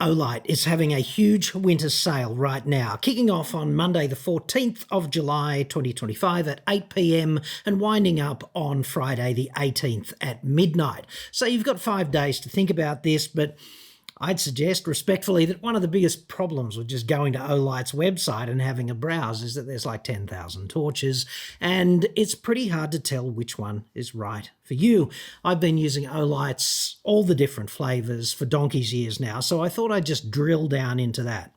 Olight is having a huge winter sale right now, kicking off on Monday the 14th of July 2025 at 8 p.m. and winding up on Friday the 18th at midnight. So you've got 5 days to think about this, but I'd suggest respectfully that one of the biggest problems with just going to Olight's website and having a browse is that there's like 10,000 torches and it's pretty hard to tell which one is right for you. I've been using Olight's all the different flavours for donkey's years now, so I thought I'd just drill down into that.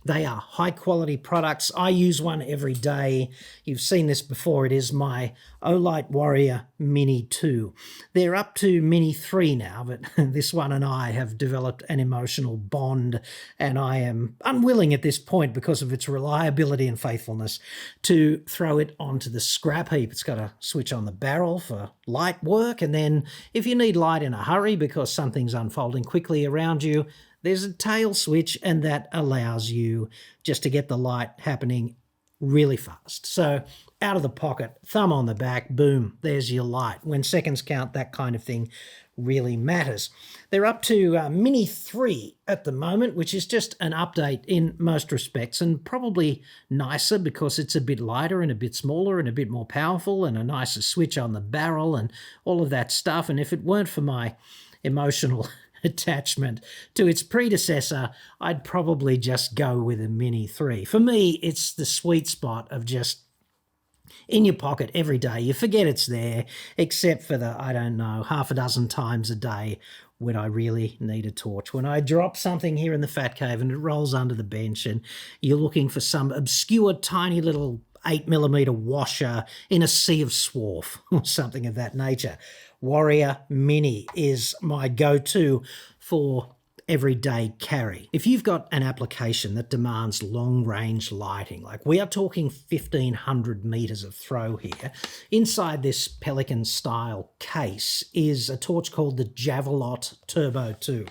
They are high quality products. I use one every day. You've seen this before. It is my Olight Warrior Mini 2. They're up to Mini 3 now, but this one and I have developed an emotional bond, and I am unwilling at this point, because of its reliability and faithfulness, to throw it onto the scrap heap. It's got a switch on the barrel for light work, and then if you need light in a hurry because something's unfolding quickly around you, there's a tail switch, and that allows you just to get the light happening really fast. So out of the pocket, thumb on the back, boom, there's your light. When seconds count, that kind of thing really matters. They're up to Mini 3 at the moment, which is just an update in most respects, and probably nicer because it's a bit lighter and a bit smaller and a bit more powerful and a nicer switch on the barrel and all of that stuff. And if it weren't for my emotional attachment to its predecessor, I'd probably just go with a Mini 3. For me, it's the sweet spot of just in your pocket every day. You forget it's there, except for the, I don't know, half a dozen times a day when I really need a torch. When I drop something here in the Fat Cave and it rolls under the bench and you're looking for some obscure tiny little 8mm washer in a sea of swarf or something of that nature. Warrior Mini is my go-to for everyday carry. If you've got an application that demands long-range lighting, like we are talking 1,500 meters of throw here, inside this Pelican-style case is a torch called the Javelot Turbo 2.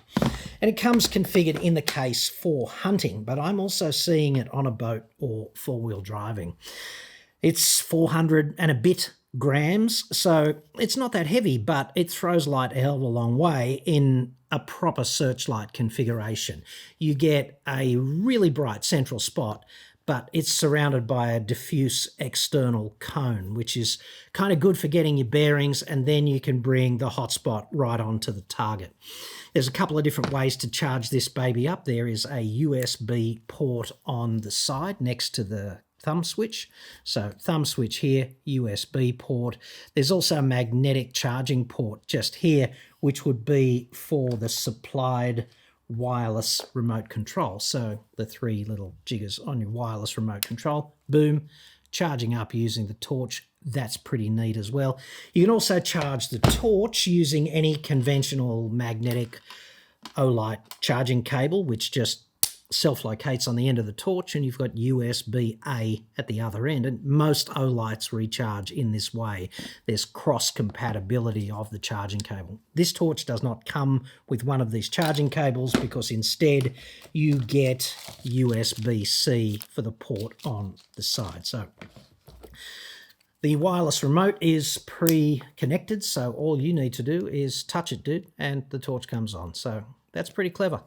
And it comes configured in the case for hunting, but I'm also seeing it on a boat or four-wheel driving. It's 400 and a bit grams, so it's not that heavy, but it throws light a hell of a long way in a proper searchlight configuration. You get a really bright central spot, but it's surrounded by a diffuse external cone, which is kind of good for getting your bearings, and then you can bring the hotspot right onto the target. There's a couple of different ways to charge this baby up. There is a USB port on the side next to the thumb switch. So thumb switch here, USB port. There's also a magnetic charging port just here, which would be for the supplied wireless remote control. So the 3 little jiggers on your wireless remote control, boom, charging up using the torch. That's pretty neat as well. You can also charge the torch using any conventional magnetic Olight charging cable, which just self-locates on the end of the torch, and you've got USB-A at the other end, and most Olights recharge in this way. There's cross-compatibility of the charging cable. This torch does not come with one of these charging cables because instead you get USB-C for the port on the side. So the wireless remote is pre-connected, so all you need to do is touch it, dude, and the torch comes on. So that's pretty clever.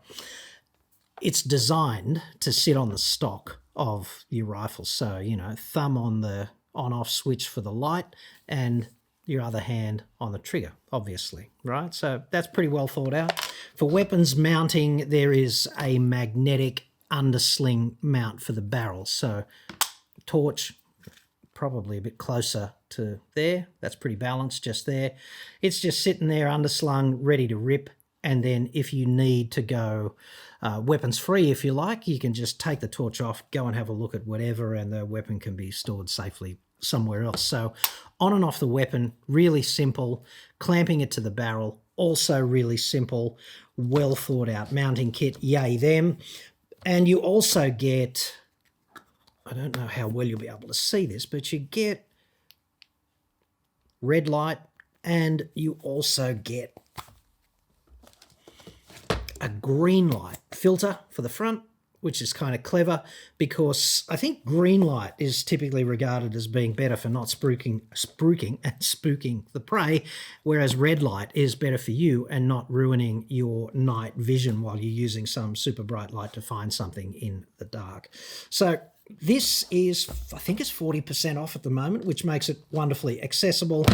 It's designed to sit on the stock of your rifle. So, you know, thumb on the on-off switch for the light and your other hand on the trigger, obviously, right? So that's pretty well thought out. For weapons mounting, there is a magnetic undersling mount for the barrel. So torch, probably a bit closer to there. That's pretty balanced just there. It's just sitting there underslung, ready to rip. And then if you need to go weapons free, if you like, you can just take the torch off, go and have a look at whatever, and the weapon can be stored safely somewhere else. So on and off the weapon, really simple. Clamping it to the barrel, also really simple. Well thought out mounting kit, yay them. And you also get, I don't know how well you'll be able to see this, but you get red light, and you also get a green light filter for the front which is kind of clever because I think green light is typically regarded as being better for not spooking and spooking the prey, whereas red light is better for you and not ruining your night vision while you're using some super bright light to find something in the dark. So this is, I think it's 40% off at the moment, which makes it wonderfully accessible.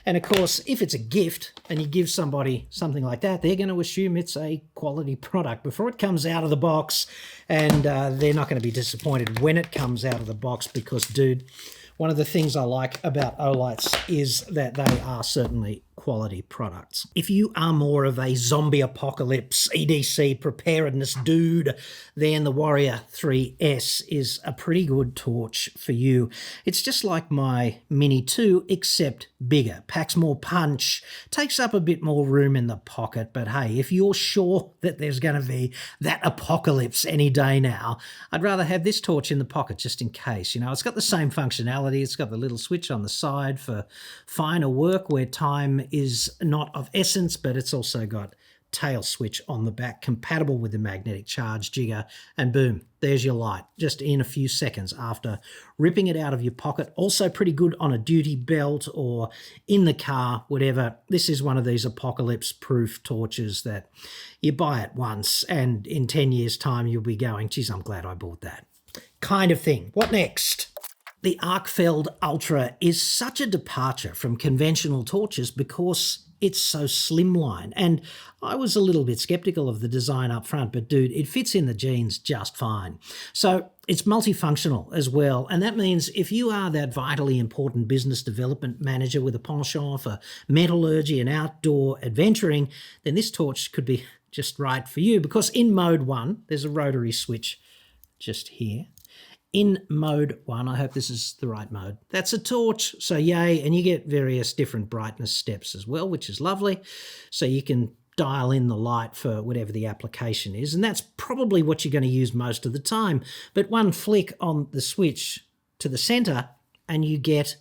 And of course, if it's a gift and you give somebody something like that, they're going to assume it's a quality product before it comes out of the box. And they're not going to be disappointed when it comes out of the box because, dude, one of the things I like about Olights is that they are certainly quality products. If you are more of a zombie apocalypse EDC preparedness dude, then the Warrior 3S is a pretty good torch for you. It's just like my Mini 2, except bigger, packs more punch, takes up a bit more room in the pocket. But hey, if you're sure that there's going to be that apocalypse any day now, I'd rather have this torch in the pocket just in case. You know, it's got the same functionality. It's got the little switch on the side for finer work where time is not of essence, but it's also got tail switch on the back compatible with the magnetic charge jigger, and boom, there's your light just in a few seconds after ripping it out of your pocket. Also pretty good on a duty belt or in the car, whatever. This is one of these apocalypse proof torches that you buy it once and in 10 years time you'll be going, geez, I'm glad I bought that kind of thing. What next? The Arcfeld Ultra is such a departure from conventional torches because it's so slimline. And I was a little bit skeptical of the design up front, but dude, it fits in the jeans just fine. So it's multifunctional as well. And that means if you are that vitally important business development manager with a penchant for metallurgy and outdoor adventuring, then this torch could be just right for you because in mode 1, there's a rotary switch just here. In mode 1, I hope this is the right mode, that's a torch, so yay, and you get various different brightness steps as well, which is lovely. So you can dial in the light for whatever the application is, and that's probably what you're going to use most of the time. But one flick on the switch to the center and you get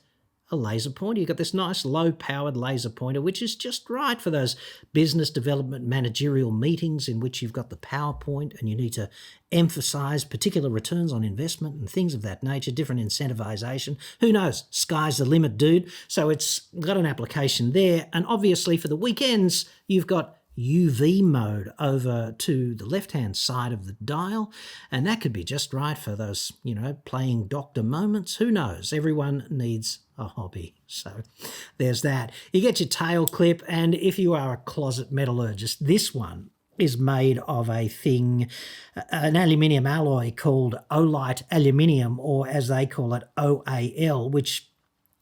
a laser pointer. You've got this nice low-powered laser pointer, which is just right for those business development managerial meetings in which you've got the PowerPoint and you need to emphasize particular returns on investment and things of that nature, different incentivization. Who knows? Sky's the limit, dude. So it's got an application there. And obviously for the weekends, you've got UV mode over to the left-hand side of the dial, and that could be just right for those, you know, playing doctor moments. Who knows? Everyone needs a hobby. So there's that. You get your tail clip, and if you are a closet metallurgist, this one is made of a thing, an aluminium alloy called Olight aluminium, or as they call it, OAL, which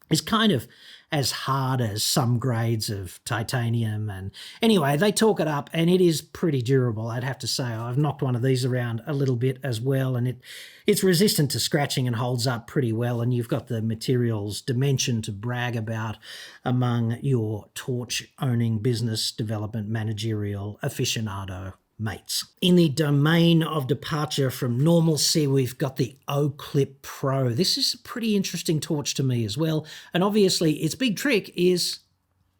is kind of as hard as some grades of titanium. And anyway, they talk it up and it is pretty durable, I'd have to say. I've knocked one of these around a little bit as well, and it's resistant to scratching and holds up pretty well, and you've got the materials dimension to brag about among your torch-owning business development managerial aficionado mates. In the domain of departure from normalcy, we've got the Oclip Pro. This is a pretty interesting torch to me as well. And obviously its big trick is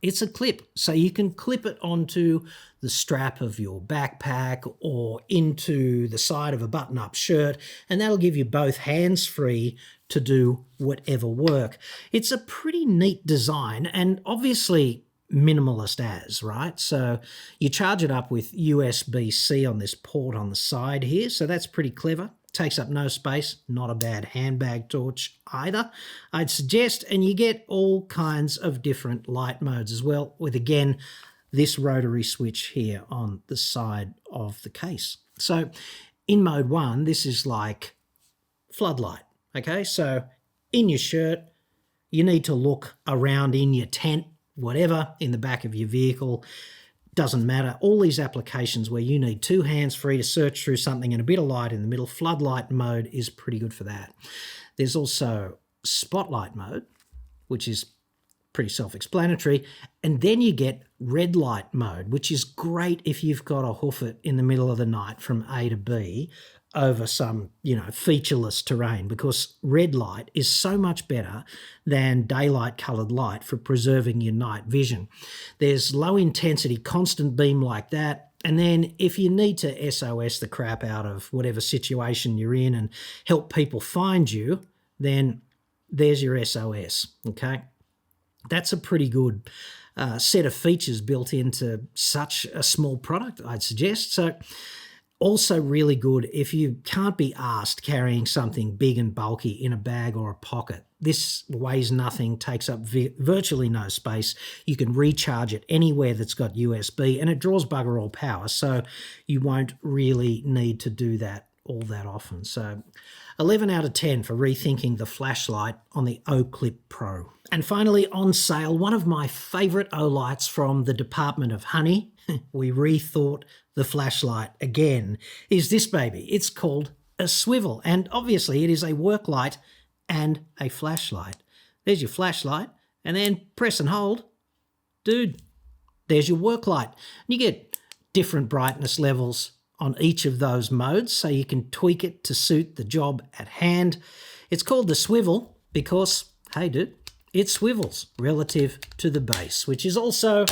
it's a clip. So you can clip it onto the strap of your backpack or into the side of a button-up shirt, and that'll give you both hands free to do whatever work. It's a pretty neat design and obviously minimalist as, right? So you charge it up with USB-C on this port on the side here, so that's pretty clever. Takes up no space, not a bad handbag torch either, I'd suggest, and you get all kinds of different light modes as well, with again this rotary switch here on the side of the case. So in mode 1, this is like floodlight, okay? So in your shirt, you need to look around in your tent, whatever, in the back of your vehicle, doesn't matter. All these applications where you need two hands free to search through something and a bit of light in the middle, floodlight mode is pretty good for that. There's also spotlight mode, which is pretty self-explanatory, and then you get red light mode, which is great if you've got to hoof it in the middle of the night from A to B over some, featureless terrain, because red light is so much better than daylight coloured light for preserving your night vision. There's low intensity, constant beam like that. And then if you need to SOS the crap out of whatever situation you're in and help people find you, then there's your SOS, okay? That's a pretty good set of features built into such a small product, I'd suggest. So also really good if you can't be asked carrying something big and bulky in a bag or a pocket. This weighs nothing, takes up virtually no space. You can recharge it anywhere that's got USB, and it draws bugger all power, so you won't really need to do that all that often. So 11 out of 10 for rethinking the flashlight on the Oclip Pro. And finally, on sale, one of my favourite Olights from the Department of Honey, we rethought the flashlight again, is this baby. It's called a Swivel, and obviously it is a work light and a flashlight. There's your flashlight, and then press and hold. Dude, there's your work light. You get different brightness levels on each of those modes, so you can tweak it to suit the job at hand. It's called the Swivel because, hey dude, it swivels relative to the base, which is also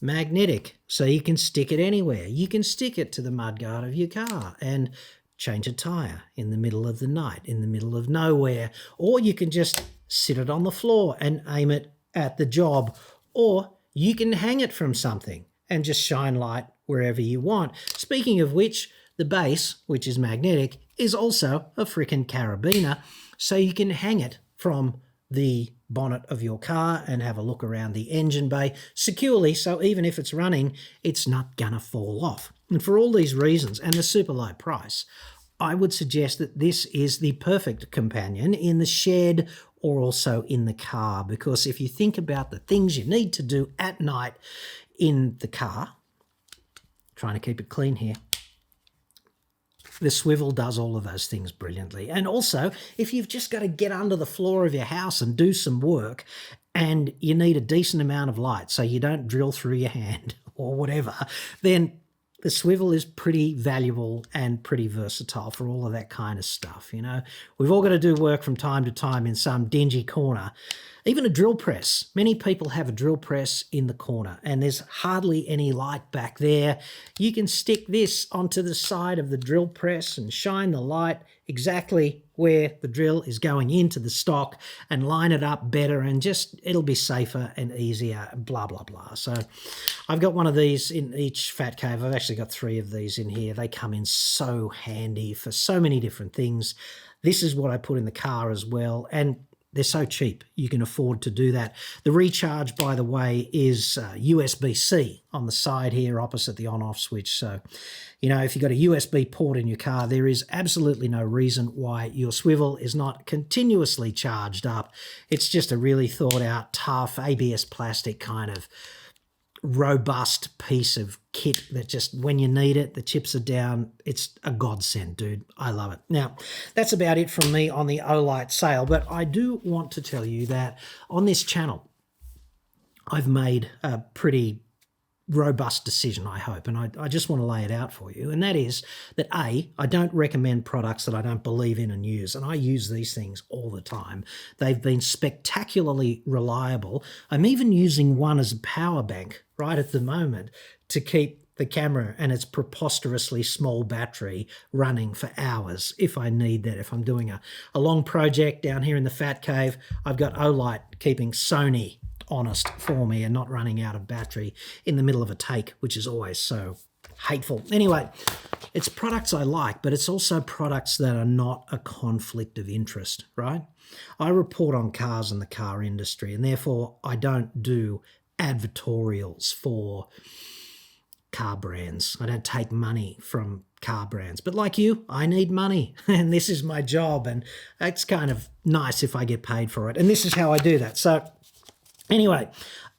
magnetic, so you can stick it anywhere. You can stick it to the mudguard of your car and change a tyre in the middle of the night, in the middle of nowhere, or you can just sit it on the floor and aim it at the job, or you can hang it from something and just shine light wherever you want. Speaking of which, the base, which is magnetic, is also a frickin' carabiner, so you can hang it from the bonnet of your car and have a look around the engine bay securely, so even if it's running, it's not gonna fall off. And for all these reasons and the super low price, I would suggest that this is the perfect companion in the shed or also in the car, because if you think about the things you need to do at night in the car, trying to keep it clean here, the Swivel does all of those things brilliantly. And also, if you've just got to get under the floor of your house and do some work and you need a decent amount of light so you don't drill through your hand or whatever, then the Swivel is pretty valuable and pretty versatile for all of that kind of stuff, you know. We've all got to do work from time to time in some dingy corner. Even a drill press. Many people have a drill press in the corner and there's hardly any light back there. You can stick this onto the side of the drill press and shine the light exactly where the drill is going into the stock and line it up better, and just it'll be safer and easier, blah, blah, blah. So I've got one of these in each Fat Cave. I've actually got 3 of these in here. They come in so handy for so many different things. This is what I put in the car as well, and they're so cheap, you can afford to do that. The recharge, by the way, is USB-C on the side here opposite the on-off switch. So, you know, if you've got a USB port in your car, there is absolutely no reason why your Swivel is not continuously charged up. It's just a really thought-out, tough, ABS plastic kind of robust piece of kit that just, when you need it, the chips are down. It's a godsend, dude. I love it. Now, that's about it from me on the Olight sale, but I do want to tell you that on this channel, I've made a pretty robust decision, I hope, and I just want to lay it out for you, and that is that I don't recommend products that I don't believe in and use, and I use these things all the time. They've been spectacularly reliable. I'm even using one as a power bank right at the moment to keep the camera and its preposterously small battery running for hours if I need that. If I'm doing a long project down here in the Fat Cave, I've got Olight keeping Sony honest for me and not running out of battery in the middle of a take, which is always so hateful. Anyway, it's products I like, but it's also products that are not a conflict of interest, right? I report on cars and the car industry, and therefore I don't do advertorials for car brands. I don't take money from car brands. But like you, I need money, and this is my job, and it's kind of nice if I get paid for it. And this is how I do that. So anyway,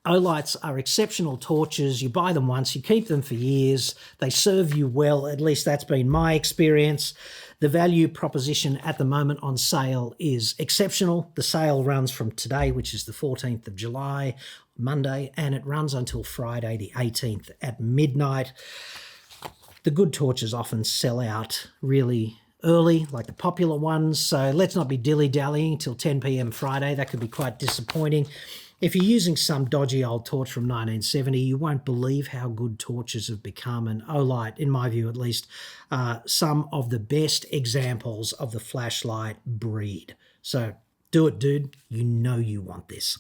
Olights are exceptional torches. You buy them once, you keep them for years. They serve you well. At least that's been my experience. The value proposition at the moment on sale is exceptional. The sale runs from today, which is the 14th of July, Monday, and it runs until Friday the 18th at midnight. The good torches often sell out really early, like the popular ones, so let's not be dilly-dallying till 10 p.m. Friday. That could be quite disappointing. If you're using some dodgy old torch from 1970, you won't believe how good torches have become. And Olight, in my view at least, some of the best examples of the flashlight breed. So do it, dude. You know you want this.